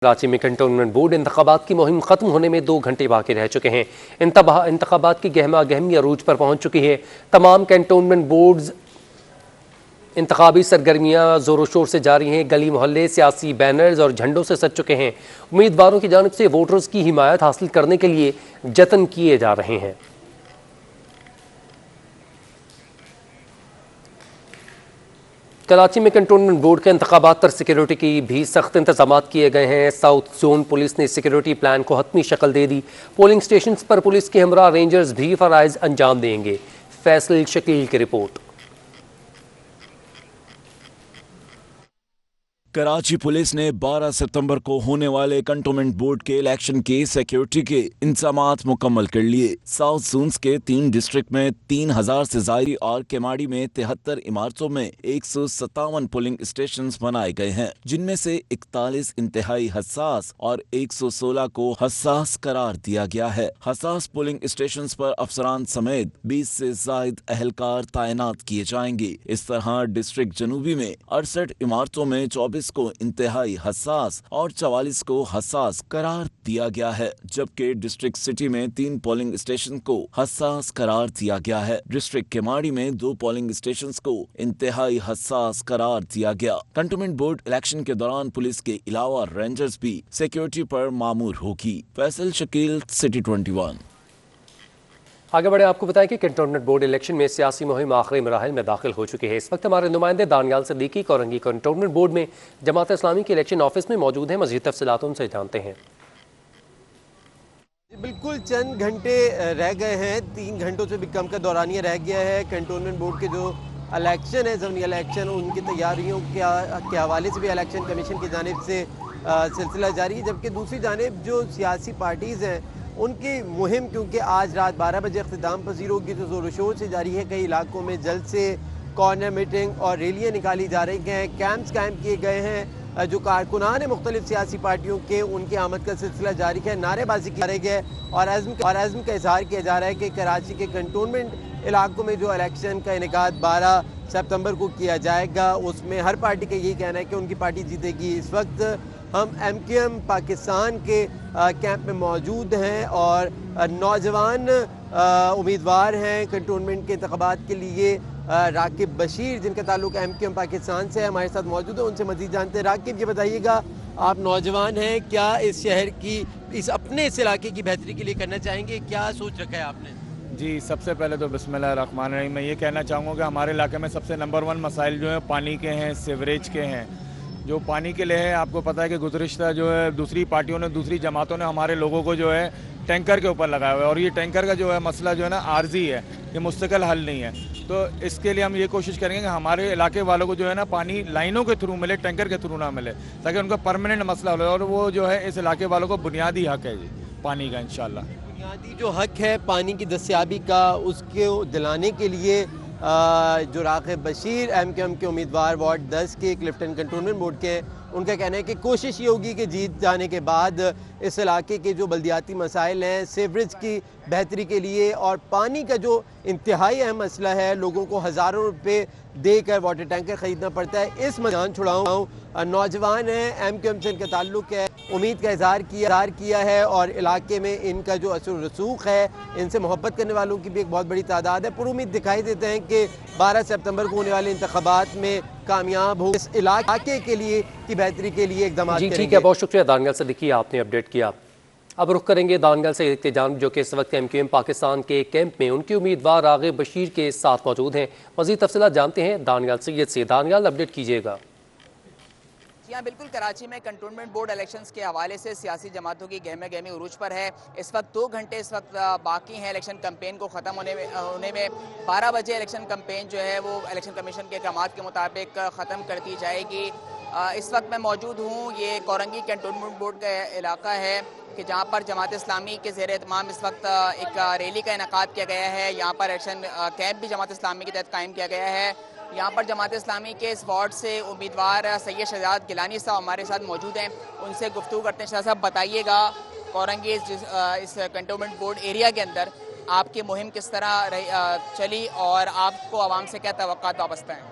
कराची में cantonment board इंतखाबात की मुहिम खत्म होने में 2 घंटे बाकी रह चुके हैं। इंतखाबात की गहमा गहमी अरूज पर पहुंच चुकी है। तमाम कंटोनमेंट बोर्ड्स इंतखाबी सरगर्मियां जोरों शोर से जारी हैं। गली मोहल्ले सियासी बैनर्स और झंडों से सज चुके हैं। उम्मीदवारों की जानिब से वोटर्स की हिमायत हासिल करने के लिए जतन किए जा रहे हैं। कराची में कंटोनमेंट बोर्ड के इंतखाबात पर सिक्योरिटी की भी सख्त इंतजाम किए गए हैं। साउथ जोन पुलिस ने सिक्योरिटी प्लान को हतमी शक्ल दे दी। पोलिंग स्टेशन पर पुलिस के हमरा रेंजर्स भी फराइज अंजाम देंगे। फैसल शकील की रिपोर्ट। कराची पुलिस ने 12 सितंबर को होने वाले कंटोनमेंट बोर्ड के इलेक्शन की सिक्योरिटी के इंतजामात मुकम्मल कर लिए। साउथ जोन्स के 3 डिस्ट्रिक्ट में 3000 से जायद और केमाड़ी में 73 इमारतों में 157 पोलिंग स्टेशन बनाए गए हैं, जिनमें से 41 इंतहाई हसास और 116 को हसास करार दिया गया है। हसास पोलिंग स्टेशन पर अफसरान समेत 20 से जायद अहलकार तैनात किए जाएंगे। इस तरह डिस्ट्रिक्ट जनूबी में 68 इमारतों में 24 को इंतहाई हसास और 44 को हसास करार दिया गया है, जबकि डिस्ट्रिक्ट सिटी में 3 पोलिंग स्टेशन को हसास करार दिया गया है। डिस्ट्रिक्ट केमाड़ी में 2 पोलिंग स्टेशन को इंतहाई हसास करार दिया गया। कंटोनमेंट बोर्ड इलेक्शन के दौरान पुलिस के अलावा रेंजर्स भी सिक्योरिटी पर मामूर होगी। फैसल शकील, सिटी 21। आगे बढ़े, आपको बताएं कि कंटोनमेंट बोर्ड इलेक्शन में सियासी मुहिम आखिरी मराहिल में दाखिल हो चुकी है। इस वक्त हमारे नुमाइंदे दानियाल सिद्दीकी कोरंगी कंटोनमेंट बोर्ड में जमात इस्लामी के इलेक्शन ऑफिस में मौजूद हैं। मज़ीद तफसीलात उनसे जानते हैं। बिल्कुल चंद घंटे रह गए हैं, 3 घंटों से भी कम का दौरानिया रह गया है। कंटोनमेंट बोर्ड के जो इलेक्शन है, ज़मीनी इलेक्शन, उनकी तैयारियों के हवाले से भी इलेक्शन कमीशन की जानिब से सिलसिला जारी है। जबकि दूसरी जानिब जो सियासी पार्टीज़ हैं उनकी मुहिम क्योंकि आज रात 12 बजे अख्तिताम पजीर होगी, तो जोर शोर से जारी है। कई इलाकों में जल्द से कॉर्नर मीटिंग और रैलियाँ निकाली जा रही हैं। कैंप्स कायम किए गए हैं। जो कारकुनान है मुख्तलिफ सियासी पार्टियों के, उनकी आमद का सिलसिला जारी है। नारेबाजी की जा रही है और अज़्म का इजहार किया जा रहा है कि कराची के कंटोनमेंट इलाकों में जो इलेक्शन का इनेकाद 12 सितंबर को किया जाएगा, उसमें हर पार्टी का यही कहना है कि उनकी पार्टी जीतेगी। इस वक्त हम MQM पाकिस्तान के कैंप में मौजूद हैं और नौजवान उम्मीदवार हैं कंटोनमेंट के इंतखाबात के लिए। राकिब बशीर, जिनका ताल्लुक MQM पाकिस्तान से है, हमारे साथ मौजूद है। उनसे मज़ीद जानते हैं। राकिब, ये बताइएगा, आप नौजवान हैं, क्या इस शहर की, इस अपने इस इलाके की बेहतरी के लिए करना चाहेंगे? क्या सोच रखा है आपने? जी, सबसे पहले तो बिस्मिल्लाहिर्रहमानिर्रहीम, मैं ये कहना चाहूँगा कि हमारे इलाके में सबसे नंबर 1 मसाइल जो है पानी के हैं, सीवरेज के हैं। जो पानी के लिए है, आपको पता है कि गुज़िश्ता जो है दूसरी पार्टियों ने, दूसरी जमातों ने हमारे लोगों को जो है टैंकर के ऊपर लगाया हुआ है, और ये टैंकर का जो है मसला जो है ना आर्जी है, ये मुस्तकिल हल नहीं है। तो इसके लिए हम ये कोशिश करेंगे कि हमारे इलाके वालों को जो है ना पानी लाइनों के थ्रू मिले, टैंकर के थ्रू ना मिले, ताकि उनका परमानेंट मसला हो। और वो जो है इस इलाके वालों को बुनियादी हक है जी पानी का, इंशाल्लाह। बुनियादी जो हक है पानी की दस्तियाबी का, उसके दिलाने के लिए जो राकिब बशीर MQM के उम्मीदवार वार्ड 10 के क्लिफ्टन कंटोनमेंट बोर्ड के, उनका कहना है कि कोशिश ये होगी कि जीत जाने के बाद इस इलाके के जो बल्दियाती मसाइल हैं, सीवरेज की बेहतरी के लिए और पानी का जो इंतहाई अहम मसला है, लोगों को हज़ारों रुपये देकर वाटर टैंकर ख़रीदना पड़ता है, इस मैदान छुड़ाऊँ। नौजवान हैं, MQM से इनका ताल्लुक़ है, उम्मीद का इज़हार किया है और इलाके में इनका जो असर रसूख है, इनसे मोहब्बत करने वालों की भी एक बहुत बड़ी तादाद है। पुरुम्मीद दिखाई देते हैं कि 12 सितंबर को होने वाले इंतखाबात में कामयाब हो, इस इलाके के लिए की बेहतरी के लिए इक़दाम करेंगे। ठीक है, बहुत शुक्रिया दानियाल सिद्दीकी, आपने अपडेट किया। अब रुख करेंगे दानियाल से इत्तेजाम, जो कि इस वक्त MQM पाकिस्तान के कैंप में उनके उम्मीदवार रागिब बशीर के साथ मौजूद हैं। मज़ीद तफसीलात जानते हैं दानियाल सैयद से। दानियाल, अपडेट कीजिएगा। जी हाँ, बिल्कुल। कराची में कंटोनमेंट बोर्ड इलेक्शंस के हवाले से सियासी जमातों की गहमा गहमी उरूज पर है। इस वक्त 2 घंटे इस वक्त बाकी हैं इलेक्शन कैंपेन को ख़त्म होने में। 12 बजे इलेक्शन कैंपेन जो है वो इलेक्शन कमीशन के अहकामात के मुताबिक ख़त्म कर दी जाएगी। इस वक्त मैं मौजूद हूँ, ये कोरंगी कंटोनमेंट बोर्ड का इलाका है कि जहाँ पर जमात इस्लामी के ज़ेर एहतमाम इस वक्त एक रैली का इनेकाद किया गया है। यहाँ पर इलेक्शन कैंप भी जमात इस्लामी के तहत कायम किया गया है। यहाँ पर जमात इस्लामी के इस वार्ड से उम्मीदवार सैयद शहजाद गिलानी साहब हमारे साथ मौजूद हैं, उनसे गुफ्तगू करते हैं। साहब, बताइएगा, कोरंगी इस कंटोनमेंट बोर्ड एरिया के अंदर आपकी मुहिम किस तरह चली और आपको आवाम से क्या तवक्कुआत वाबस्ता हैं?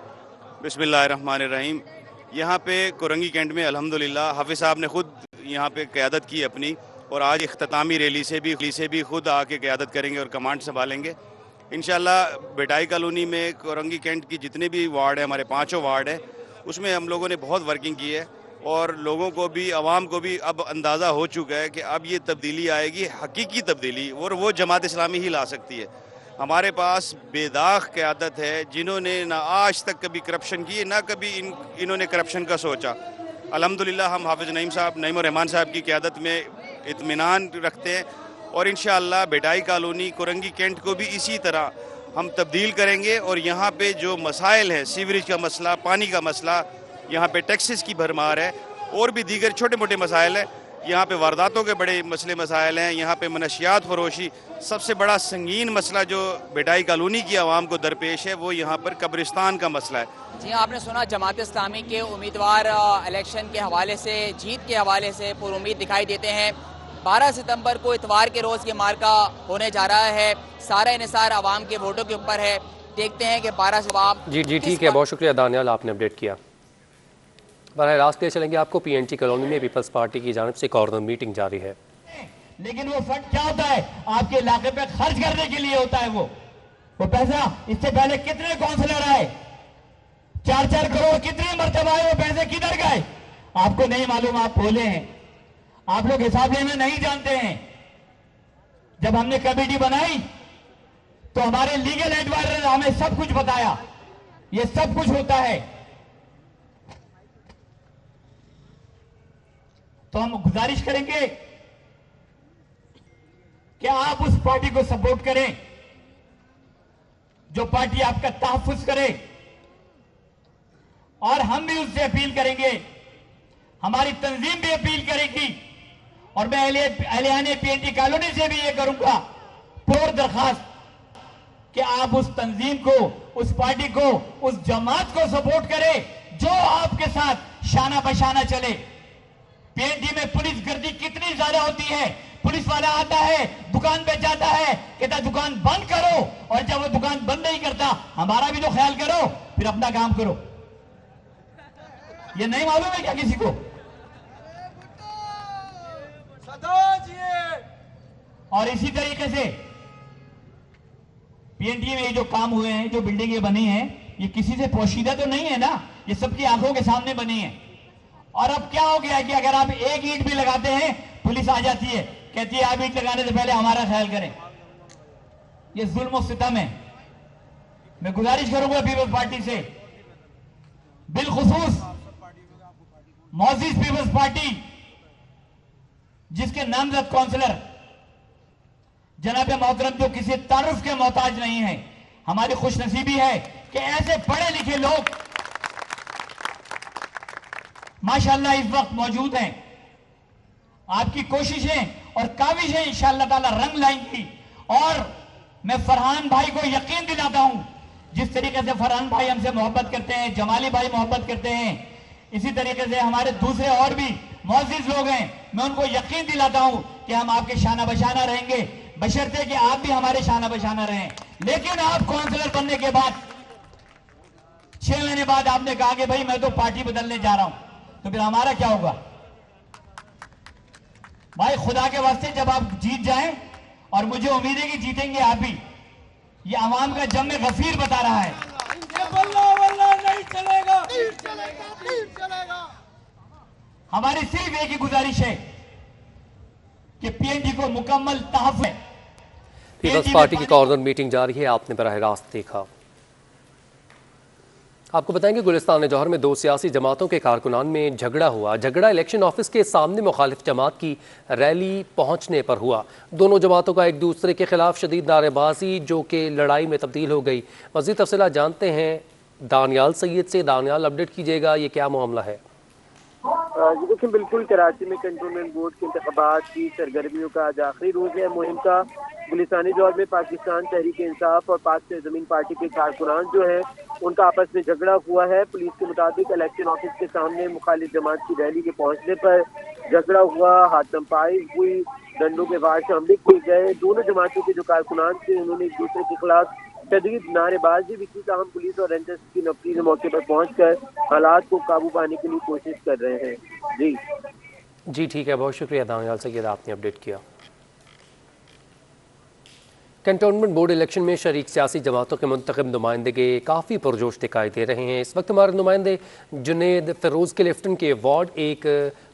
बिस्मिल्लाहिर्रहमानिर्रहीम। यहाँ पे कोरंगी कैंट में अल्हम्दुलिल्लाह हाफिज़ साहब ने खुद यहाँ पे क़यादत की अपनी, और आज इख्तितामी रैली से भी खुद आके क़यादत करेंगे और कमांड संभालेंगे इंशाल्लाह। बेटाई कॉलोनी में कोरंगी कैंट की जितने भी वार्ड है, हमारे 5 वार्ड है, उसमें हम लोगों ने बहुत वर्किंग की है और लोगों को भी, आवाम को भी अब अंदाज़ा हो चुका है कि अब ये तब्दीली आएगी, हकीकी तब्दीली, और वो जमात इस्लामी ही ला सकती है। हमारे पास बेदाग क़यादत है जिन्होंने ना आज तक कभी करप्शन की, ना कभी इन्होंने करप्शन का सोचा। अल्हम्दुलिल्लाह हम हाफिज़ नईम और रहमान साहब की क़यादत में इत्मीनान रखते हैं और इंशाअल्लाह बेटाई कॉलोनी कोरंगी कैंट को भी इसी तरह हम तब्दील करेंगे। और यहाँ पे जो मसाइल हैं, सीवरेज का मसला, पानी का मसला, यहाँ पे टैक्सेस की भरमार है और भी दीगर छोटे मोटे मसाइल हैं। यहाँ पे वारदातों के बड़े मसाइल हैं, यहाँ पे मनशियात फरोशी। सबसे बड़ा संगीन मसला जो बेटाई कॉलोनी की आवाम को दरपेश है वो यहाँ पर कब्रिस्तान का मसला है। जी, आपने सुना जमात इस्लामी के उम्मीदवार इलेक्शन के हवाले से, जीत के हवाले से पुरुमीद दिखाई देते हैं। 12 सितंबर को इतवार के रोज़ ये मार्का होने जा रहा है। सारा इन्हिसार आवाम के वोटों के ऊपर है। देखते हैं कि 12 से जी ठीक है, बहुत शुक्रिया दानियाल, आपने अपडेट किया। बराह रास्त ले चलेंगे आपको PNT कॉलोनी में पीपल्स पार्टी की जानिब से कॉर्नर मीटिंग जारी है। लेकिन वो फंड क्या होता है? आपके इलाके पे खर्च करने के लिए होता है। वो पैसा इससे पहले कितने काउंसलर आए, 4-4 करोड़ कितनी मरतबा आए, वो पैसे किधर गए? आपको नहीं मालूम, आप भोले हैं, आप लोग हिसाब लेना नहीं जानते हैं। जब हमने कमेटी बनाई तो हमारे लीगल एडवाइजर ने हमें सब कुछ बताया, ये सब कुछ होता है। तो हम गुजारिश करेंगे कि आप उस पार्टी को सपोर्ट करें जो पार्टी आपका तहफ्फुज करे, और हम भी उससे अपील करेंगे, हमारी तंजीम भी अपील करेगी, और मैं अहलियाने PNT कॉलोनी से भी ये करूंगा पुर दरखास्त कि आप उस तंजीम को, उस पार्टी को, उस जमात को सपोर्ट करें जो आपके साथ शाना बशाना चले। PNT में पुलिस गर्दी कितनी ज्यादा होती है, पुलिस वाला आता है, दुकान पे जाता है, कहता दुकान बंद करो, और जब वो दुकान बंद नहीं करता, हमारा भी तो ख्याल करो, फिर अपना काम करो। ये नहीं मालूम है क्या किसी को? और इसी तरीके से PNT में ये जो काम हुए हैं, जो बिल्डिंगें बनी हैं, ये किसी से पोशीदा तो नहीं है ना, ये सबकी आंखों के सामने बनी है। और अब क्या हो गया कि अगर आप एक ईंट भी लगाते हैं, पुलिस आ जाती है, कहती है आप ईंट लगाने से पहले हमारा ख्याल करें। ये जुल्म और सितम है। मैं गुजारिश करूंगा पीपल्स पार्टी से, बिलखुसूस मौजूद पीपल्स पार्टी जिसके नामजद काउंसलर जनाब मोहतरम जो किसी तारुफ के मोहताज नहीं है, हमारी खुशनसीबी है कि ऐसे पढ़े लिखे लोग माशाअल्लाह इस वक्त मौजूद हैं। आपकी कोशिशें और काविशें इंशाअल्लाह ताला रंग लाएंगी। और मैं फरहान भाई को यकीन दिलाता हूं, जिस तरीके से फरहान भाई हमसे मोहब्बत करते हैं, जमाली भाई मोहब्बत करते हैं, इसी तरीके से हमारे दूसरे और भी मौजूद लोग हैं, मैं उनको यकीन दिलाता हूं कि हम आपके शाना बशाना रहेंगे, बशर्ते कि आप भी हमारे शाना बशाना रहें। लेकिन आप काउंसलर बनने के बाद 6 महीने बाद आपने कहा कि भाई मैं तो पार्टी बदलने जा रहा हूं, तो फिर हमारा क्या होगा? भाई खुदा के वास्ते जब आप जीत जाएं, और मुझे उम्मीद है कि जीतेंगे आप भी, ये आवाम का जम में गफीर बता रहा है, नहीं चलेगा, हमारी सिर्फ एक ही गुजारिश है कि PNT को मुकम्मल तहफ़्फ़ुज़ है। पीपल्स पार्टी की कॉर्नर मीटिंग जारी है, आपने बराह रास्त देखा। आपको बताएंगे गुलिस्तान जौहर में 2 सियासी जमातों के कारकुनान में झगड़ा हुआ। झगड़ा इलेक्शन ऑफिस के सामने मुखालिफ जमात की रैली पहुंचने पर हुआ। दोनों जमातों का एक दूसरे के खिलाफ शदीद नारेबाजी जो कि लड़ाई में तब्दील हो गई। मज़ीद तफसीलात जानते हैं दानियाल सैयद से। दानियाल, अपडेट कीजिएगा, ये क्या मामला है? जी देखिए, बिल्कुल कराची में कंटोनमेंट बोर्ड के इंतखाबात की सरगर्मियों का आज आखिरी रोज है। मुहिम का गुलिस्तानी दौर में पाकिस्तान तहरीक इंसाफ और पाक से ज़मीन पार्टी के कारकुनान जो है उनका आपस में झगड़ा हुआ है। पुलिस के मुताबिक इलेक्शन ऑफिस के सामने मुखालिफ जमात की रैली के पहुंचने पर झगड़ा हुआ, हाथमपाई हुई, डंडों के वार से हमले किए गए। दोनों जमातों के जो कारकुनान थे उन्होंने एक दूसरे के खिलाफ शदीद नारेबाजी भी की। ताहम पुलिस और रेंजर्स की नफरी मौके पर पहुंचकर हालात को काबू पाने के लिए कोशिश कर रहे हैं। जी जी ठीक है, बहुत शुक्रिया दानियाल सैयद, आपने अपडेट किया। कैंटोनमेंट बोर्ड इलेक्शन में शरीक सियासी जमातों के मुंतखब नुमाइंदे काफ़ी पुरजोश दिखाई दे रहे हैं। इस वक्त हमारे नुमाइंदे जुनेद फिरोज़ क्लिफ्टन के वार्ड एक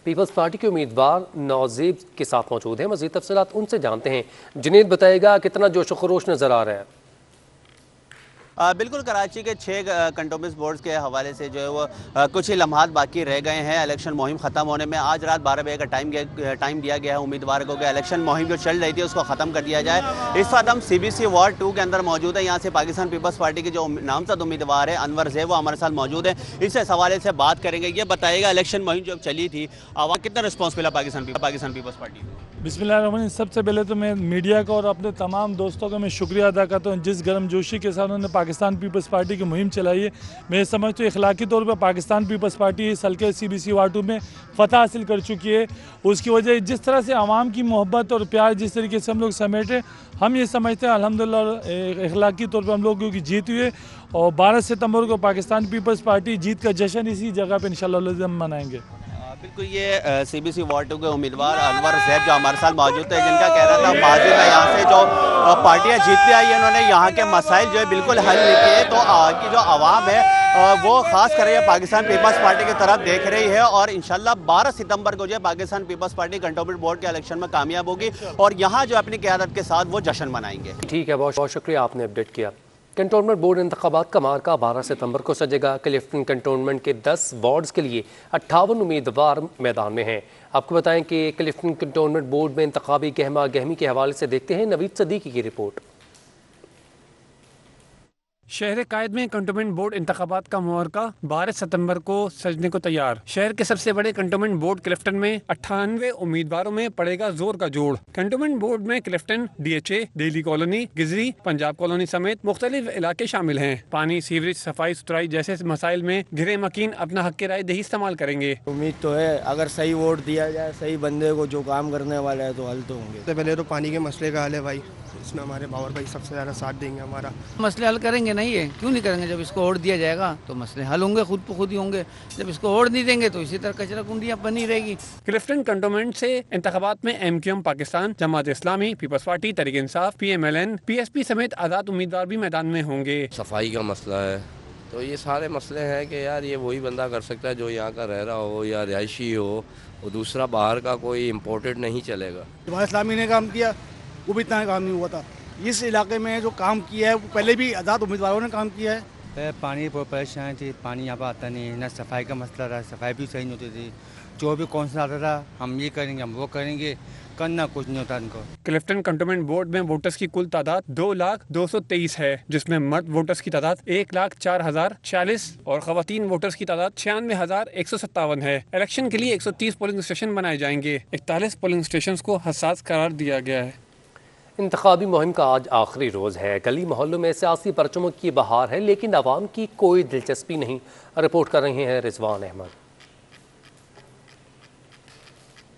पीपल्स पार्टी के उम्मीदवार नौज़ेब के साथ मौजूद हैं। मज़ीद तफसीलात उनसे जानते हैं। जुनेद, बताएगा कितना जोश व खरोश नज़र आ रहा है? बिल्कुल, कराची के 6 कंटोनमेंट बोर्ड्स के हवाले से जो है वो कुछ ही लम्हात बाकी रह गए हैं इलेक्शन मुहिम ख़त्म होने में। आज रात 12 बजे का टाइम दिया गया है उम्मीदवार को कि इलेक्शन मुहिम जो चल रही थी उसको ख़त्म कर दिया जाए। इस वक्त हम CBC वार्ड 2 के अंदर मौजूद है। यहाँ से पाकिस्तान पीपल्स पार्टी के जो नामजद उम्मीदवार है अनवर ज़ैब, वो हमारे साथ मौजूद है। इस हवाले से बात करेंगे। ये बताइएगा, इलेक्शन मुहिम जब चली थी आवाम कितना रिस्पॉन्स मिला पाकिस्तान पीपल्स पार्टी को? बिस्मिल्लाह, सबसे पहले तो मैं मीडिया का और अपने तमाम दोस्तों का मैं शुक्रिया अदा करता हूँ जिस गर्मजोशी के साथ उन्होंने पाकिस्तान पीपल्स पार्टी की मुहिम चलाई है। मैं समझता हूँ इखलाकी तौर पर पाकिस्तान पीपल्स पार्टी इस हल्के CBC वार्ड 2 में फ़तह हासिल कर चुकी है। उसकी वजह जिस तरह से आवाम की मोहब्बत और प्यार जिस तरीके से हम लोग समेटे, हम ये समझते हैं अल्हम्दुलिल्लाह इखलाकी तौर पर हम लोगों की जीत हुई है। और 12 सितंबर को पाकिस्तान पीपल्स पार्टी जीत का जश्न इसी जगह पर इंशाअल्लाह मनाएंगे। बिल्कुल, ये CBC वार्ड 2 के उम्मीदवार अनवर ज़ैब जो हमारे साथ मौजूद है, जिनका कह रहा था माजी में यहाँ से जो पार्टियाँ जीतती आई हैं उन्होंने यहाँ के मसाइल जो है बिल्कुल हल नहीं किए। तो की जो आवाम है वो ख़ास कर पाकिस्तान पीपल्स पार्टी की तरफ देख रही है और इंशाल्लाह 12 सितंबर को जो है पाकिस्तान पीपल्स पार्टी कंटोनमेंट बोर्ड के इलेक्शन में कामयाब होगी और यहाँ जो अपनी क़यादत के साथ वो जश्न मनाएंगे। ठीक है, बहुत बहुत शुक्रिया, आपने अपडेट किया। कैंटोनमेंट बोर्ड इंतखाबात का मार्का 12 सितंबर को सजेगा। क्लिफ्टन कैंटोनमेंट के 10 वार्ड्स के लिए 58 उम्मीदवार मैदान में हैं। आपको बताएं कि क्लिफ्टन कैंटोनमेंट बोर्ड में इंतखाबी गहमा गहमी के हवाले से देखते हैं नवीद सदीकी की रिपोर्ट। शहर कायद में कंटोनमेंट बोर्ड इंतखाबात का मुहर्रका 12 सितंबर को सजने को तैयार। शहर के सबसे बड़े कंटोनमेंट बोर्ड क्लिफ्टन में 98 उम्मीदवारों में पड़ेगा जोर का जोड़। कंटोनमेंट बोर्ड में Clifton, DHA, daily colony, Gizri, Punjab colony समेत मुख्तलिफ इलाके शामिल हैं। पानी, सीवरेज, सफाई सुथराई जैसे मसाइल में घिरे मकीन अपना हक राय दही इस्तेमाल करेंगे। उम्मीद तो है अगर सही वोट दिया जाए सही बंदे को जो काम करने वाला है तो हल तो होंगे। सबसे पहले तो पानी के मसले का हल है भाई, इसमें हमारे बावर भाई सबसे ज़्यादा साथ देंगे हमारा। मसले हल करेंगे नहीं है, क्यों नहीं करेंगे? जब इसको वोट दिया जाएगा तो मसले हल होंगे, खुद पे खुद ही होंगे। जब इसको वोट नहीं देंगे तो इसी तरह कचरा कुंडियाँ बनी रहेगी। क्लिफ्टन कंटोनमेंट से इंतखाबात में MQM Pakistan, Jamaat Islami, peoples party, Tehreek Insaf, PMLN, PSP समेत आज़ाद उम्मीदवार भी मैदान में होंगे। सफाई का मसला है, तो ये सारे मसले हैं कि यार ये वही बंदा कर सकता है जो यहाँ का रह रहा हो या रिहायशी हो, और दूसरा बाहर का कोई इम्पोर्टेड नहीं चलेगा। जमात इस्लामी ने काम किया, वो भी इतना काम नहीं हुआ था। इस इलाके में जो काम किया है वो पहले भी आज़ाद उम्मीदवारों ने काम किया है। पानी बहुत परेशान थी, पानी यहाँ पर आता नहीं, ना सफाई का मसला रहा, सफाई भी सही नहीं होती थी। जो भी कौन सा आता था हम ये करेंगे हम वो करेंगे, करना कुछ नहीं होता इनको। क्लिफ्टन कंटोनमेंट बोर्ड में वोटर्स की कुल तादाद 2,02,23 है, जिसमें मर्द वोटर्स की तादाद 1,04,040 और खवातीन वोटर्स की तादाद 96,157 है। इलेक्शन के लिए 130 पोलिंग स्टेशन बनाए जाएंगे। 41 पोलिंग स्टेशन को हसास करार दिया गया है। इंतखाबी मुहिम का आज आखिरी रोज़ है। गली मोहल्लों में सियासी परचमों की बहार है, लेकिन आवाम की कोई दिलचस्पी नहीं। रिपोर्ट कर रहे हैं रिजवान अहमद।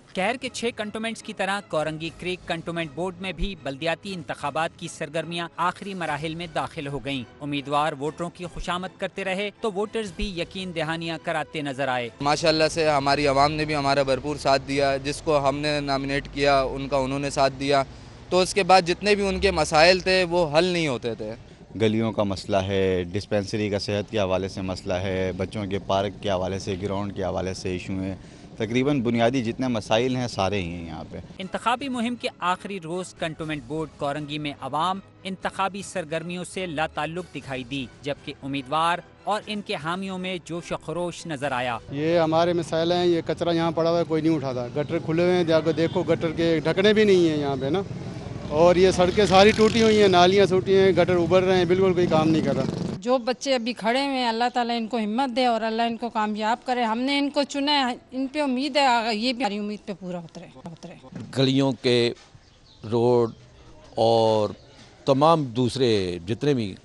शहर के 6 कंटोनमेंट्स की तरह कोरंगी क्रीक कंटोनमेंट बोर्ड में भी बल्दियाती इंतखाबात की सरगर्मियां आखिरी मराहिल में दाखिल हो गईं। उम्मीदवार वोटरों की खुशामद करते रहे तो वोटर्स भी यकीन दहानियां कराते नजर आए। माशाल्लाह से हमारी आवाम ने भी हमारा भरपूर साथ दिया, जिसको हमने नॉमिनेट किया उनका उन्होंने साथ दिया, तो उसके बाद जितने भी उनके मसाइल थे वो हल नहीं होते थे। गलियों का मसला है, डिस्पेंसरी का सेहत के हवाले से मसला है, बच्चों के पार्क के हवाले से, ग्राउंड के हवाले से इशू हैं। तकरीबन बुनियादी जितने मसाइल हैं सारे ही हैं यहाँ पे। इंतखाबी मुहिम के आखिरी रोज कंटोनमेंट बोर्ड कोरंगी में अवाम इंतखाबी सरगर्मियों से लाताल्लुक दिखाई दी, जबकि उम्मीदवार और इनके हामियों में जोश व खरोश नजर आया। ये हमारे मसाइल हैं, ये कचरा यहाँ पड़ा हुआ है कोई नहीं उठाता, गटर खुले हुए हैं, जाकर देखो गटर के ढकने भी नहीं है यहाँ पे ना, और ये सड़कें सारी टूटी हुई हैं, नालियाँ टूटी हैं, गटर उभर रहे हैं, बिल्कुल कोई काम नहीं कर रहा। जो बच्चे अभी खड़े हुए हैं अल्लाह ताला इनको हिम्मत दे और अल्लाह इनको कामयाब करे। हमने इनको चुना है, इन पे उम्मीद है ये भी हमारी उम्मीद पे पूरा उतरे। गलियों के रोड और तमाम दूसरे जितने भी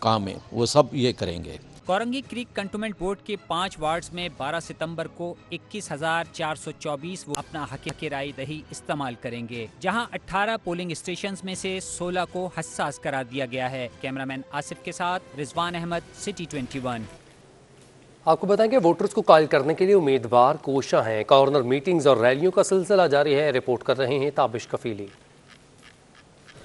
काम हैं वो सब ये करेंगे। कोरंगी क्रीक कंटोनमेंट बोर्ड के 5 वार्ड्स में 12 सितंबर को 21,424 वो अपना हक राय दही इस्तेमाल करेंगे, जहां 18 पोलिंग स्टेशंस में से 16 को हसास करार दिया गया है। कैमरामैन आसिफ के साथ रिजवान अहमद, सिटी 21। आपको बताएं कि वोटर्स को कायल करने के लिए उम्मीदवार कोशा हैं। कॉर्नर मीटिंग्स और रैलियों का सिलसिला जारी है। रिपोर्ट कर रहे हैं ताबिश कफीली।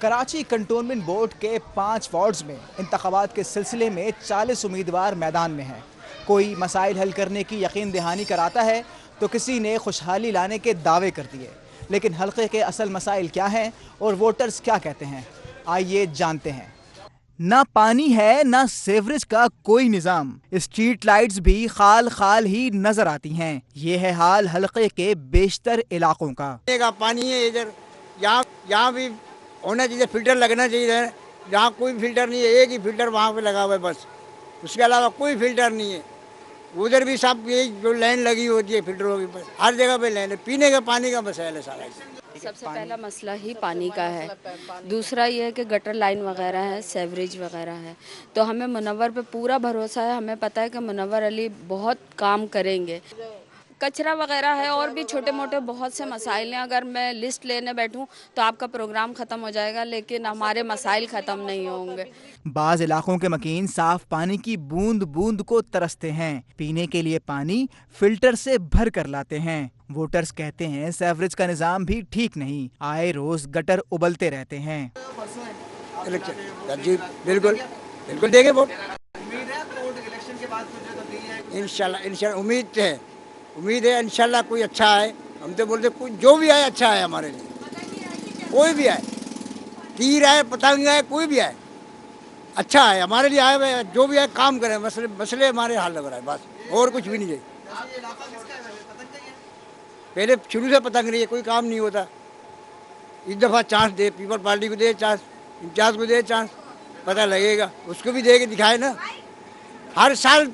कराची कंटोनमेंट बोर्ड के 5 वार्ड्स में इंतखाबात के सिलसिले में 40 उम्मीदवार मैदान में हैं। कोई मसाइल हल करने की यकीन दहानी कराता है तो किसी ने खुशहाली लाने के दावे कर दिए। लेकिन हल्के के असल मसाइल क्या हैं और वोटर्स क्या कहते हैं, आइए जानते हैं। ना पानी है ना सेवरेज का कोई निज़ाम, स्ट्रीट लाइट्स भी खाल खाल ही नजर आती हैं। ये है हाल हल्के के बेशतर इलाकों का। पानी है इधर, यहाँ भी होना चाहिए, फिल्टर लगना चाहिए। जहाँ कोई फिल्टर नहीं है, एक ही फिल्टर वहाँ पे लगा हुआ है बस, उसके अलावा कोई फिल्टर नहीं है। उधर भी सब यही जो लाइन लगी होती है फिल्टरों की, बस हर जगह पे लाइन है। पीने का पानी का मसला है सारा। सबसे पहला मसला ही पानी का है। दूसरा ये है कि गटर लाइन वगैरह है, सेवरेज वगैरह है। तो हमें मुनव्वर पे पूरा भरोसा है। हमें पता है कि मुनव्वर अली बहुत काम करेंगे। कचरा वगैरह है और भी छोटे मोटे बहुत से मसाइल हैं। अगर मैं लिस्ट लेने बैठूं तो आपका प्रोग्राम ख़त्म हो जाएगा, लेकिन हमारे मसाइल ख़त्म नहीं होंगे। बाज़ इलाकों के मकीन साफ पानी की बूंद बूंद को तरसते हैं। पीने के लिए पानी फिल्टर से भर कर लाते हैं। वोटर्स कहते हैं सेवरेज का निज़ाम भी ठीक नहीं, आए रोज गटर उबलते रहते हैं। बिल्कुल बिल्कुल देंगे वोट। इंशाल्लाह उम्मीद है इंशाल्लाह कोई अच्छा है। हम तो बोलते कोई जो भी आए अच्छा है हमारे लिए। कोई भी आए, तीर आए, पतंग आए, कोई भी आए अच्छा है हमारे लिए। आए जो भी आए काम करें, मसले हमारे हाल लग रहा है बस, और कुछ भी नहीं चाहिए। पहले शुरू से पतंग रही है, कोई काम नहीं होता। इस दफ़ा चांस दे, पीपल पार्टी को दे चांस, इम्तियाज़ को दे चांस, पता लगेगा। उसको भी दे के दिखाए ना। हर साल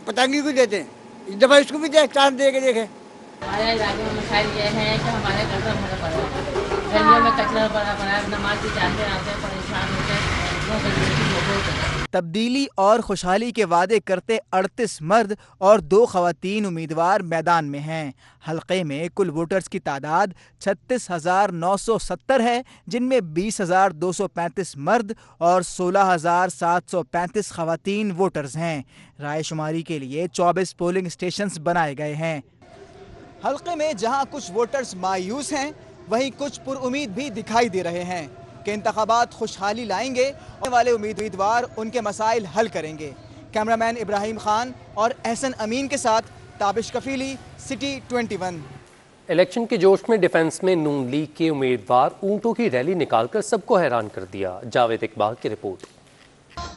पतंगी को देते हैं, इस दफ़ा इसको भी चांस दे के देखे। हमारे इलाके में मसाइल ये है कि हमारे कचरा भरा पड़ा है, गलियों में कचरा भरा पड़ा है। नमाज के जाते आते हैं, परेशान होते हैं। तब्दीली और खुशहाली के वादे करते 38 मर्द और 2 ख़वातीन उम्मीदवार मैदान में हैं। हल्के में कुल वोटर्स की तादाद 36,970 है, जिनमें 20,235 मर्द और 16,735 ख़वातीन वोटर्स हैं। रायशुमारी के लिए 24 पोलिंग स्टेशंस बनाए गए हैं। हल्के में जहां कुछ वोटर्स मायूस हैं, वहीं कुछ पुरउम्मीद भी दिखाई दे रहे हैं कि इंतखाबात खुशहाली लाएंगे। आने वाले उम्मीदवार उनके मसाइल हल करेंगे। कैमरामैन इब्राहिम खान और एहसन अमीन के साथ ताबिश कफीली, सिटी 21। इलेक्शन के जोश में डिफेंस में नून लीग के उम्मीदवार ऊंटों की रैली निकालकर सबको हैरान कर दिया। जावेद इकबाल की रिपोर्ट।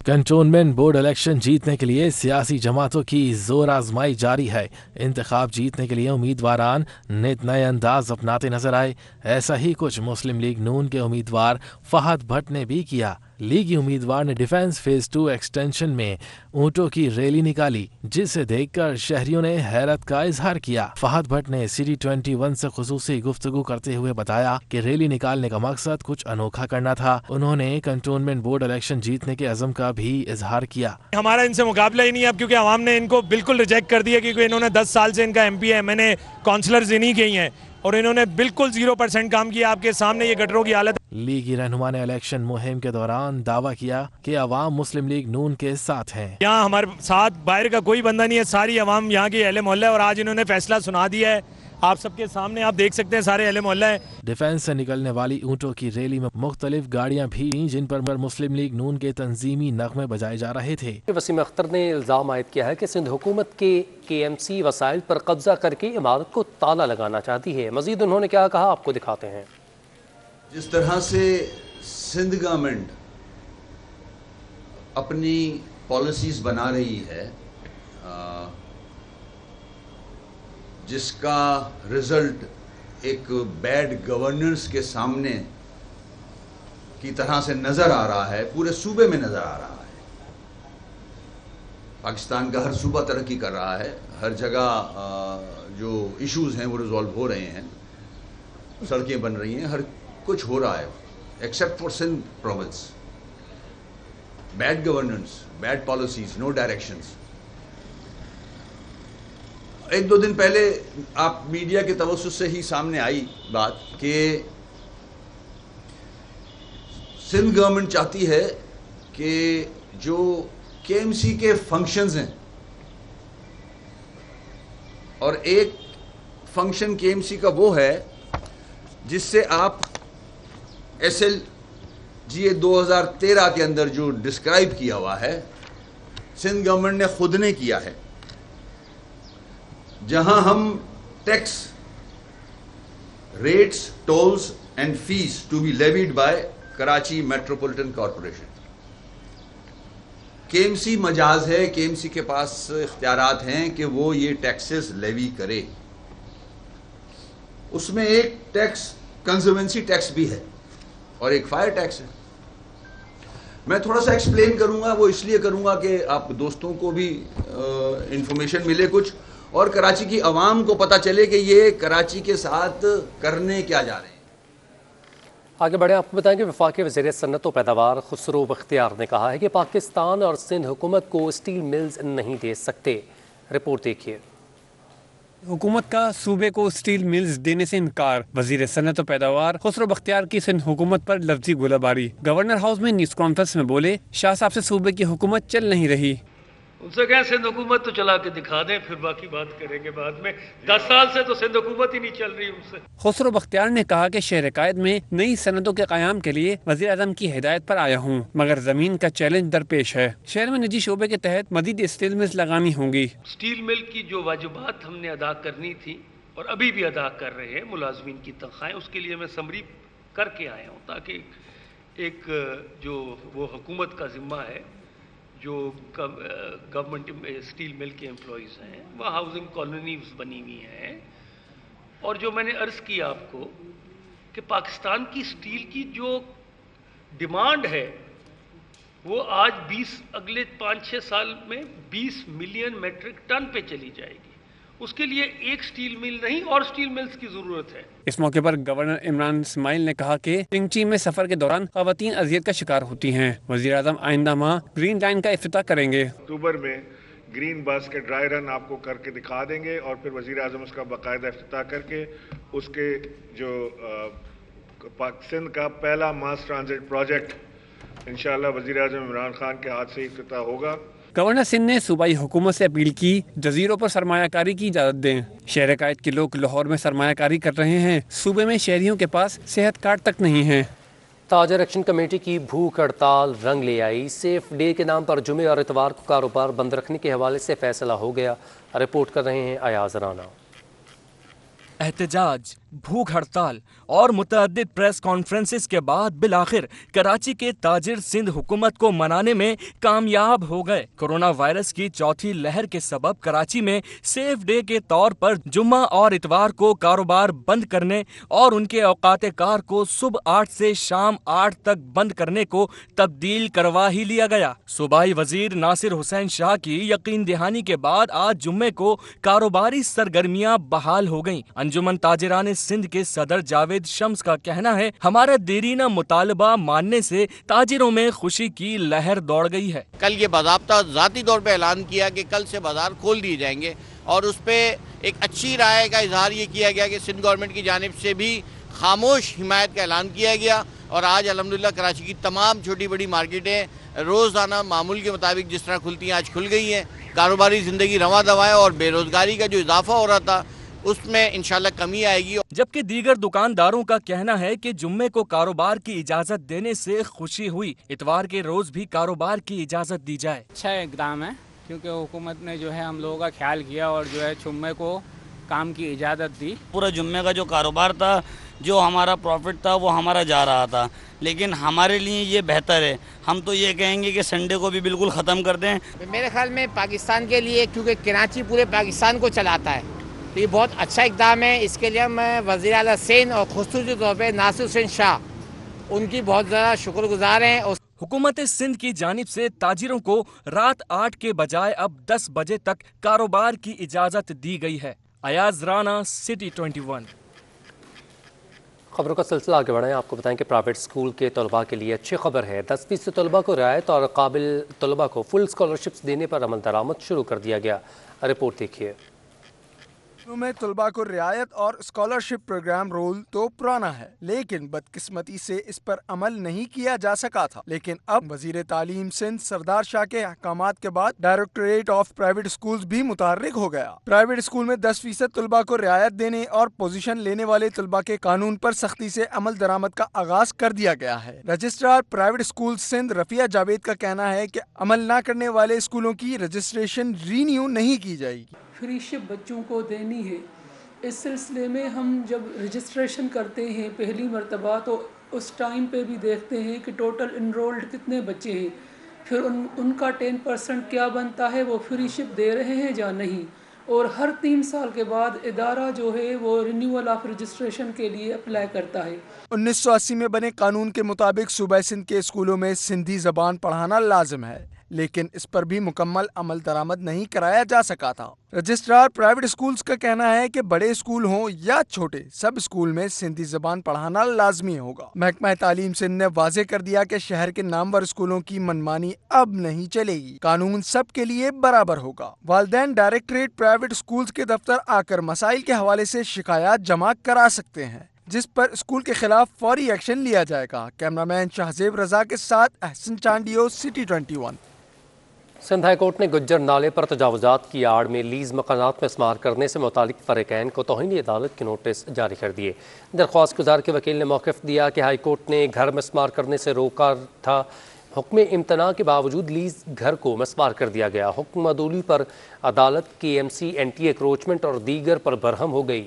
कंटोनमेंट बोर्ड इलेक्शन जीतने के लिए सियासी जमातों की जोर आजमाई जारी है। इंतखाब जीतने के लिए उम्मीदवारान नित नए अंदाज अपनाते नजर आए। ऐसा ही कुछ मुस्लिम लीग नून के उम्मीदवार फहद भट्ट ने भी किया। लीगी उम्मीदवार ने डिफेंस फेज 2 एक्सटेंशन में ऊंटों की रैली निकाली, जिसे देखकर शहरियों ने हैरत का इजहार किया। फहद भट्ट ने सिटी 21 से खुसूसी गुफ्तगू करते हुए बताया कि रैली निकालने का मकसद कुछ अनोखा करना था। उन्होंने कंटोनमेंट बोर्ड इलेक्शन जीतने के अज़म का भी इजहार किया। हमारा इनसे मुकाबला ही नहीं है अब, क्योंकि आवाम ने इनको बिल्कुल रिजेक्ट कर दिया, क्योंकि इन्होंने 10 साल से इनका MP है, मैंने काउंसलर्स इन्हीं के ही हैं और इन्होंने बिल्कुल 0% काम किया। आपके सामने ये गटरों की हालत। लीगी रहनुमा ने इलेक्शन मुहिम के दौरान दावा किया कि अवाम मुस्लिम लीग नून के साथ हैं। यहाँ हमारे साथ बाहर का कोई बंदा नहीं है, सारी अवाम यहाँ की अहले मोहल्ला है और आज इन्होंने फैसला सुना दिया है। आप सबके सामने आप देख सकते हैं, सारे अहले मोहल्ला है। डिफेंस से निकलने वाली ऊंटों की रैली में मुख्तलिफ गाड़ियां भी थीं, जिन पर मुस्लिम लीग नून के तंजीमी नगमे बजाए जा रहे थे। वसीम अख्तर ने इल्ज़ाम आयद किया है कि सिंध हुकूमत के KMC वसाइल पर कब्जा करके इमारत को ताला लगाना चाहती है। मजीद उन्होंने क्या कहा, आपको दिखाते हैं। जिस तरह से सिंध गवर्नमेंट अपनी पॉलिसीज बना रही है, जिसका रिजल्ट एक बैड गवर्नेंस के सामने की तरह से नज़र आ रहा है, पूरे सूबे में नज़र आ रहा है। पाकिस्तान का हर सूबा तरक्की कर रहा है, हर जगह जो इश्यूज हैं वो रिजॉल्व हो रहे हैं, सड़कें बन रही हैं, हर कुछ हो रहा है, except for Sindh province. Bad governance, bad policies, no directions. 1-2 दिन पहले आप मीडिया के तवज्जुह से ही सामने आई बात कि सिंध गवर्नमेंट चाहती है कि जो KMC के फंक्शंस हैं और एक फंक्शन केएमसी का वो है जिससे आप SLGA 2013 के अंदर जो डिस्क्राइब किया हुआ है, सिंध गवर्नमेंट ने खुद ने किया है, जहां हम tax rates, tolls and fees to be levied by Karachi metropolitan corporation. KMC मजाज है, केएमसी के पास इख्तियारात हैं कि वो ये टैक्सेस लेवी करे। उसमें एक टैक्स कंजर्वेंसी टैक्स भी है और एक फायर टैक्स है। मैं थोड़ा सा एक्सप्लेन करूंगा, वो इसलिए करूंगा कि आप दोस्तों को भी इंफॉर्मेशन मिले कुछ, और कराची की आवाम को पता चले कि ये कराची के साथ करने क्या जा रहे हैं। आगे बढ़े, आपको बताएं कि वफाकी वज़ीर सन्नत व पैदावार खुसरो बख्तियार ने कहा है कि पाकिस्तान और सिंध हुकूमत को स्टील मिल्स नहीं दे सकते। रिपोर्ट देखिए। हुकूमत का सूबे को स्टील मिल्स देने से इनकार। वजीर सन्नत व पैदावार खुसरो बख्तियार की सिंध हुकूमत पर लफ्जी गोलाबारी। गवर्नर हाउस में न्यूज़ कॉन्फ्रेंस में बोले, शाह साहब से सूबे की हुकूमत चल नहीं रही। उनसे कहें सिंध हुकूमत तो चला के दिखा दें, फिर बाकी बात करेंगे बाद में। 10 साल से तो सिंध हुकूमत ही नहीं चल रही उनसे। खुसरो बख्तियार ने कहा कि शहर कायद में नई सनतों के क़याम के लिए वज़ीर आज़म की हिदायत पर आया हूँ, मगर ज़मीन का चैलेंज दरपेश है। शहर में निजी शोबे के तहत मज़ीद स्टील मिल्स लगानी होंगी। स्टील मिल की जो वाजिबात हमने अदा करनी थी और अभी भी अदा कर रहे हैं, मुलाजमीन की तनख्वाहें, उसके लिए मैं समरी करके आया हूँ, ताकि एक जो वो हुकूमत का ज़िम्मा है, जो गवर्नमेंट स्टील मिल के एम्प्लॉयज़ हैं, वह हाउसिंग कॉलोनीज बनी हुई हैं। और जो मैंने अर्ज़ किया आपको कि पाकिस्तान की स्टील की जो डिमांड है वो आज अगले 5-6 साल में 20 मिलियन मेट्रिक टन पे चली जाएगी। उसके लिए एक स्टील मिल नहीं और स्टील मिल्स की जरूरत है। इस मौके पर गवर्नर इमरान इस्माइल ने कहा कि टिंगची में सफर के दौरान खवातीन अजियत का शिकार होती हैं। वज़ीर आज़म आइंदा माह ग्रीन लाइन का इफ्तिताह करेंगे। अक्टूबर में ग्रीन बास्केट ड्राई रन आपको करके दिखा देंगे और फिर वज़ीर आज़म उसका बाकायदा इफ्तिताह करके उसके जो सिंध का पहला मास ट्रांजिट प्रोजेक्ट इंशाअल्लाह वज़ीर आज़म इमरान खान के हाथ से इफ्तिताह होगा। गवर्नर सिंध ने सूबाई हुकूमत से अपील की, जजीरों पर सरमायाकारी की इजाज़त दें। शहर कायद के लोग लाहौर में सरमायाकारी कर रहे हैं, सूबे में शहरियों के पास सेहत कार्ड तक नहीं है। ताजर एक्शन कमेटी की भूख हड़ताल रंग ले आई। सेफ डे के नाम पर जुमे और इतवार को कारोबार बंद रखने के हवाले से फैसला हो गया। रिपोर्ट कर रहे हैं अयाज राना। एहतजाज, भूख हड़ताल और मुतअद्दिद प्रेस कॉन्फ्रेंसेस के बाद बिलाखिर कराची के ताजिर सिंध हुकूमत को मनाने में कामयाब हो गए। कोरोना वायरस की चौथी लहर के सबब कराची में सेफ डे के तौर पर जुम्मा और इतवार को कारोबार बंद करने और उनके औकात कार को सुबह 8 से शाम 8 तक बंद करने को तब्दील करवा ही लिया गया। सूबाई वजीर नासिर हुसैन शाह की यकीन दहानी के बाद आज जुम्मे को कारोबारी सरगर्मियां बहाल हो गयी। अंजुमन ताजिरान सिंध के सदर जावेद शम्स का कहना है, हमारा देरीना मुतालबा मानने से ताजिरों में खुशी की लहर दौड़ गई है। कल ये बाज़ाब्ता ज़ाती तौर पे ऐलान किया कि कल से बाजार खोल दिए जाएंगे और उस पर एक अच्छी राय का इजहार ये किया गया कि सिंध गवर्नमेंट की जानिब से भी खामोश हिमायत का ऐलान किया गया। और आज अल्हम्दुलिल्लाह कराची की तमाम छोटी बड़ी मार्केटें रोज़ाना मामूल के मुताबिक जिस तरह खुलती हैं आज खुल गई हैं। कारोबारी ज़िंदगी रवां दवा है और बेरोज़गारी का जो इजाफा हो रहा था उसमें इंशाल्लाह कमी आएगी। जबकि दीगर दुकानदारों का कहना है कि जुम्मे को कारोबार की इजाज़त देने से खुशी हुई, इतवार के रोज़ भी कारोबार की इजाज़त दी जाए। अच्छा इकदाम है क्योंकि हुकूमत ने जो है हम लोगों का ख्याल किया और जो है जुम्मे को काम की इजाज़त दी। पूरा जुम्मे का जो कारोबार था, जो हमारा प्रॉफिट था वो हमारा जा रहा था, लेकिन हमारे लिए ये बेहतर है। हम तो ये कहेंगे कि संडे को भी बिल्कुल ख़त्म कर दें। मेरे ख्याल में पाकिस्तान के लिए, क्योंकि कराची पूरे पाकिस्तान को चलाता है, तो ये बहुत अच्छा इक़दाम है। इसके लिए मैं वज़ीर आला सिंध और ख़ुसूसी तौर पर नासिर हुसैन शाह उनकी बहुत ज़्यादा शुक्रगुज़ार हैं। हुकूमत सिंध की जानिब से ताजिरों को रात 8 के बजाय अब 10 बजे तक कारोबार की इजाज़त दी गई है। अयाज राना, सिटी 21। खबरों का सिलसिला आगे बढ़ाएं। आपको बताएं कि प्राइवेट स्कूल के तलबा के लिए अच्छी खबर है। 10% तलबा को रियायत और काबिल तलबा को फुल स्कॉलरशिप्स देने पर अमल दरामद शुरू कर दिया गया। रिपोर्ट देखिए। में तलबा को रियायत और स्कॉलरशिप प्रोग्राम रोल तो पुराना है, लेकिन बदकिस्मती से इस पर अमल नहीं किया जा सका था। लेकिन अब वजीर तालीम सिंध सरदार शाह के अहकामात के बाद डायरेक्टरेट ऑफ प्राइवेट स्कूल्स भी मुतहर्रिक हो गया। प्राइवेट स्कूल में 10% तलबा को रियायत देने और पोजीशन लेने वाले तलबा के कानून पर सख्ती से अमल दरामद का आगाज कर दिया गया है। Registrar private school Sindh Rafia Javed का कहना है कि अमल न करने वाले स्कूलों की रजिस्ट्रेशन रीन्यू नहीं की जाएगी। फ्रीशिप बच्चों को देनी है। इस सिलसिले में हम जब रजिस्ट्रेशन करते हैं पहली मर्तबा तो उस टाइम पे भी देखते हैं कि टोटल इनरोल्ड कितने बच्चे हैं, फिर उनका 10% क्या बनता है, वो फ्रीशिप दे रहे हैं या नहीं। और हर 3 साल के बाद इदारा जो है वो रिन्यूअल ऑफ रजिस्ट्रेशन के लिए अप्लाई करता है। 1980 में बने कानून के मुताबिक सूबा सिंध के स्कूलों में सिंधी जबान पढ़ाना लाजिम है, लेकिन इस पर भी मुकम्मल अमल दरामद नहीं कराया जा सका था। रजिस्ट्रार प्राइवेट स्कूल्स का कहना है कि बड़े स्कूल हों या छोटे, सब स्कूल में सिंधी जबान पढ़ाना लाजमी होगा। महकमा तालीम सिंध ने वाजे कर दिया कि शहर के नामवर स्कूलों की मनमानी अब नहीं चलेगी, कानून सब के लिए बराबर होगा। वालिदैन डायरेक्टरेट प्राइवेट स्कूल्स के दफ्तर आकर मसाइल के हवाले से शिकायत जमा करा सकते हैं, जिस पर स्कूल के खिलाफ फौरी एक्शन लिया जाएगा। कैमरामैन शाहजेब रजा के साथ Ahsan Chandio, City 21। Sindh high court ने गुज्जर नाले पर तजावुजात की आड़ में लीज मकानात में इस्तेमाल करने से मुतालिक फ़रीक़ैन को तौहीन अदालत के नोटिस जारी कर दिए। दरख्वास्त गुजार के वकील ने मौक़िफ़ दिया कि हाई कोर्ट ने घर में इस्तेमाल करने से रोका था। हुक्म इम्तना के बावजूद लीज घर को मस्मार कर दिया गया। हुक्म अदूली पर अदालत KMC एंटी एक्रोचमेंट और दीगर पर बरहम हो गई।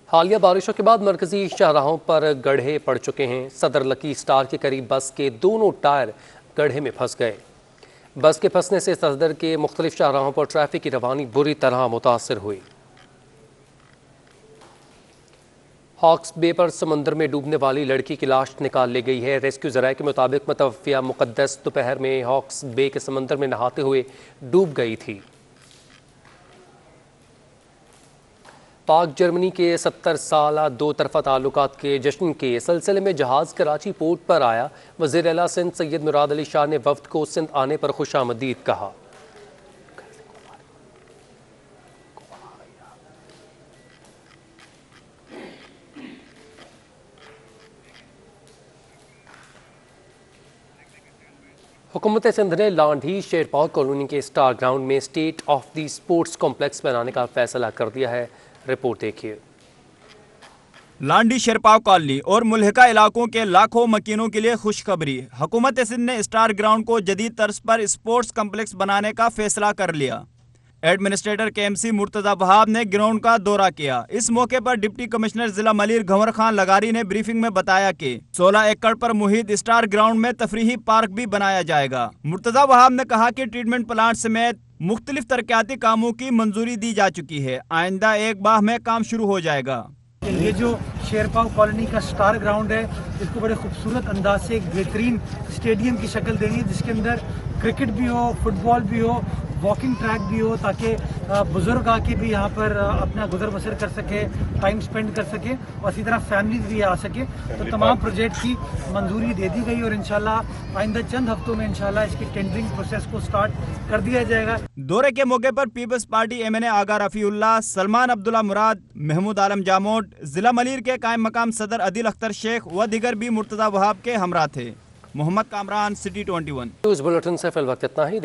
हालिया बारिशों के बाद मरकजी शाहराहों पर गड्ढे पड़ चुके हैं। सदर लकी स्टार के करीब बस के दोनों टायर गड्ढे में फंस गए। बस के फंसने से सदर के मुख्तलिफ शाहराहों पर ट्रैफिक की रवानी बुरी तरह मुतासर हुई। हॉक्स बे पर समंदर में डूबने वाली लड़की की लाश निकाल ली गई है। रेस्क्यू ज़राए के मुताबिक मुतवफ़िया मुक़द्दस दोपहर में हॉक्स बे के समंदर में नहाते हुए डूब गई थी। पाक जर्मनी के 70 साला 2 तरफ़ा ताल्लुकात के जश्न के सिलसिले में जहाज़ कराची पोर्ट पर आया। वज़ीर आला सिंध सैयद मुराद अली शाह ने वफ़द को सिंध आने पर खुशामदीद कहा। हुकूमत सिंध ने लांढी शेरपाव कॉलोनी के स्टार ग्राउंड में state of the sports complex बनाने का फैसला कर दिया है। रिपोर्ट देखिए। लांडी शेरपाव कॉलोनी और मुल्हिका इलाकों के लाखों मकीनों के लिए खुशखबरी। हुकूमत सिंध ने स्टार ग्राउंड को जदीद तर्ज पर स्पोर्ट्स कम्प्लेक्स बनाने का फैसला कर लिया। एडमिनिस्ट्रेटर KMC मुर्तजा वहाब ने ग्राउंड का दौरा किया। इस मौके पर डिप्टी कमिश्नर जिला मलिर गंवर खान लगारी ने ब्रीफिंग में बताया कि 16 एकड़ पर मुहित स्टार ग्राउंड में तफरीही पार्क भी बनाया जाएगा। मुर्तजा वहाब ने कहा कि ट्रीटमेंट प्लांट समेत मुख्तलिफ तरक्याती कामों की मंजूरी दी जा चुकी है। आइंदा 1 माह में काम शुरू हो जाएगा। ये जो शेरपाव कॉलोनी का स्टार ग्राउंड है, इसको बड़े खूबसूरत अंदाज से एक बेहतरीन स्टेडियम की शक्ल देनी है, जिसके अंदर क्रिकेट भी हो, फुटबॉल भी हो, वॉकिंग ट्रैक भी हो, ताकि बुजुर्ग आके भी यहाँ पर अपना गुजर बसर कर सके, टाइम स्पेंड कर सके और इसी तरह फैमिली भी आ सके। तो तमाम प्रोजेक्ट की मंजूरी दे दी गई और इंशाल्लाह आइंदा चंद हफ्तों में इंशाल्लाह इसकी टेंडरिंग प्रोसेस को स्टार्ट कर दिया जाएगा। दौरे के मौके पर पीपल्स पार्टी MNA आगा रफीउल्लाह, सलमान अब्दुल्ला मुराद, महमूद आलम जामोट, जिला मलिर के कायम मकाम सदर अदिल अख्तर शेख व दीगर भी मुर्तजा वहाब के हमरा थे। Mohammad Kamran, City 21। News bulletin से फिल वक्त इतना ही।